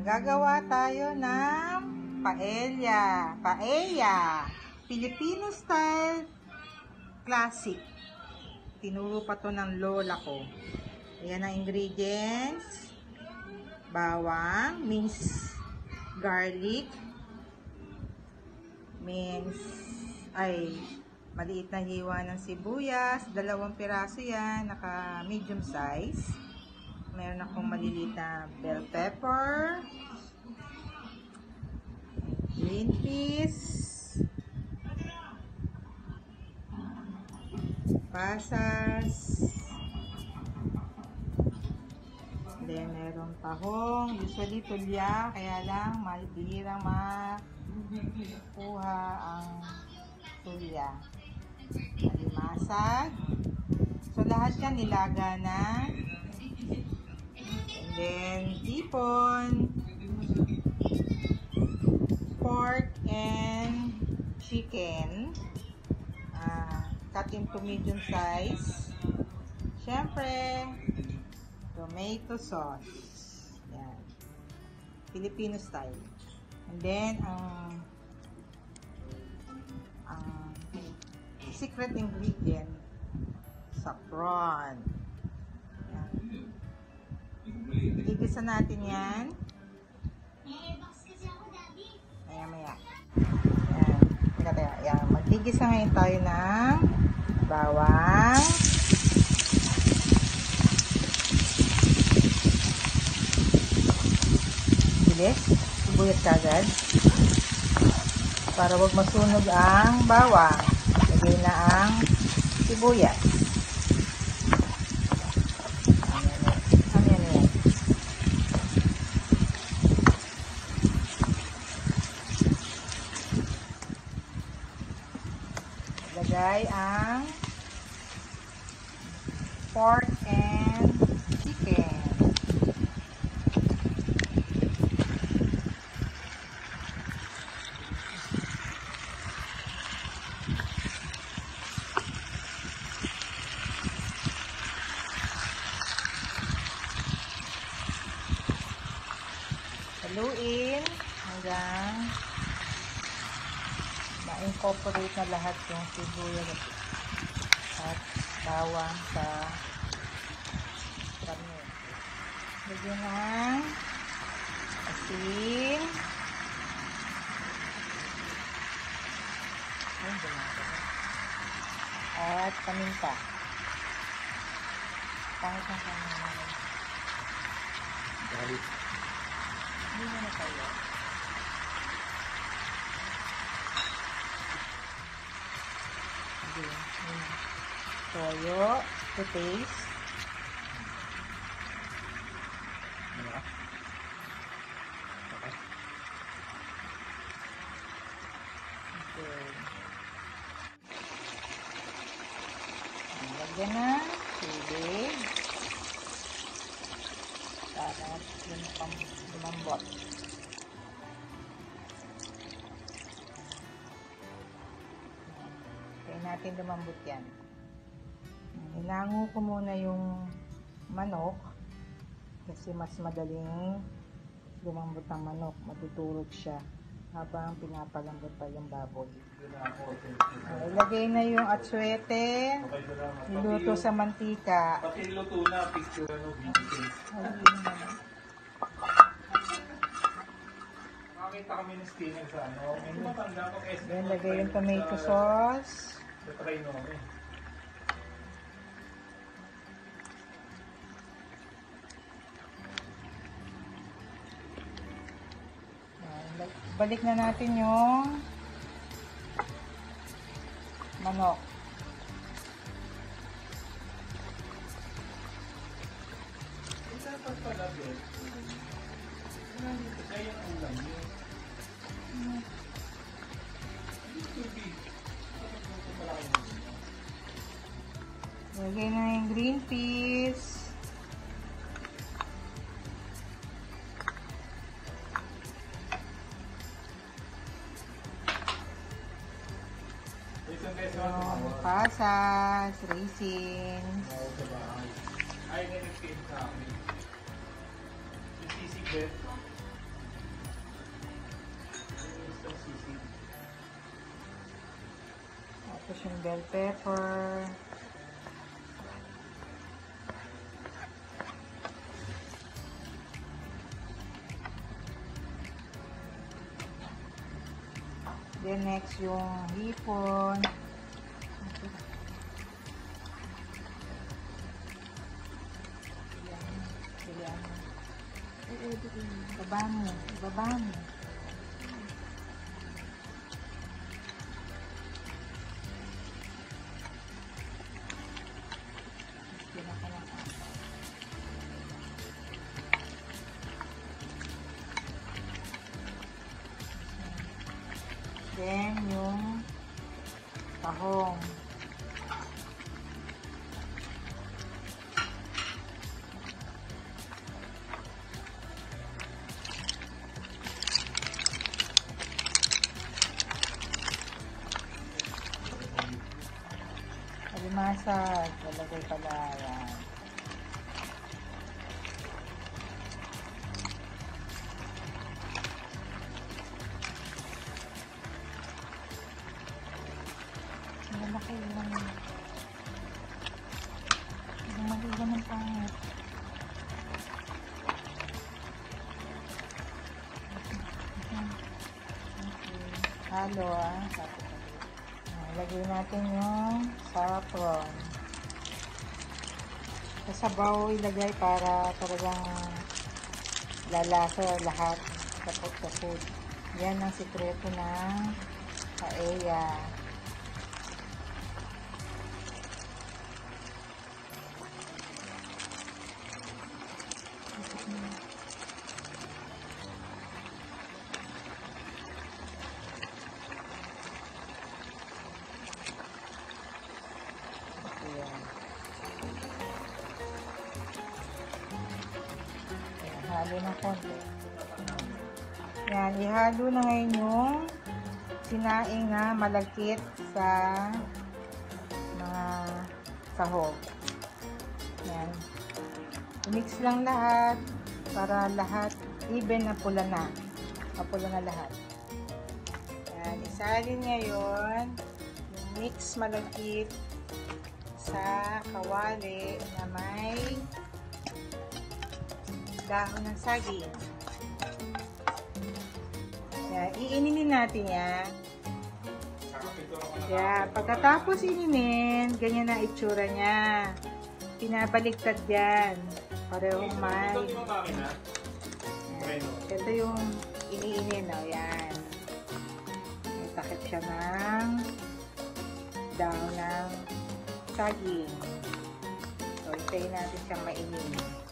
Gagawa tayo ng paella. Paella. Filipino style classic. Tinuro pa to ng lola ko. Ayan ang ingredients. Bawang, minced garlic, maliit na hiwa ng sibuyas, 2 piraso yan, naka medium size. Meron akong maliliit na bell pepper, green peas, pasas, then merong tahong, usually tulya, kaya lang bihirang makuha ang tulya. Alimasag. So lahat yan nilaga na. And then hipon, pork and chicken, cut into medium size. Syempre, tomato sauce. Yan. Filipino style. And then, ang secret ingredient, saffron. Yan. Igisa natin yan. Maya-maya. Yan. Yan. Magigisa ngayon tayo ng bawang. Sibuyas kagad para wag masunog ang bawang. Lagay na ang sibuyas. Yan. Lagay ang pork and chicken. Haluin hanggang ma-incorporate na lahat yung sibuyas at bawang sa karne. Lagyan ng asin, at paminta. Pangit ang paminta. Garlic. Hindi na tayo. Toyo to taste. Lagyan na tubig para lumambot. Kaya natin lumambot yan. Hinango ko muna yung manok kasi mas madaling lumambot ang manok. Matutulog siya habang pinapalambot pa yung baboy. Ilagay na yung atsuete, niluto sa mantika. Pati luto na, picture makakita kami ng steamer sa Then lagay yung tomato sauce. Try no eh. Balik na natin yung manok. Dapat pala din. Kaya ang ulam niyo. Lagay na yung green peas. Pasas, raisins. Ay, nilipin sa akin. Yung sisig bet. sisig. Tapos yung bell pepper. Then next yung hipon. Yan. Baba mo. Baba mo. Then, yung tahong. Alimasag. Lalagay pala yan. Malaki lang. Ang maliwan ng pangit. Okay. Halo Tapos, lagay natin yung saffron. Sa sabaw ilagay para talagang lalasa lahat sa food. Yan ang sikreto ng paella. Halo ng konti. Yan, ihalo na ngayon yung sinaing na malagkit sa mga sahog. Yan. I-mix lang lahat para lahat even na pula na. Mapula na lahat. Yan, isalin ngayon yung mix malagkit sa kawali na may dahon ng saging. Yan, iininin natin yan. Yan, pagkatapos ininin, ganyan na itsura niya. Pinabaliktad yan. Parehong may. Yan. Ito yung iniinin, no? Yan. May takip siya ng dahon ng saging. So, itayin natin siyang mainin.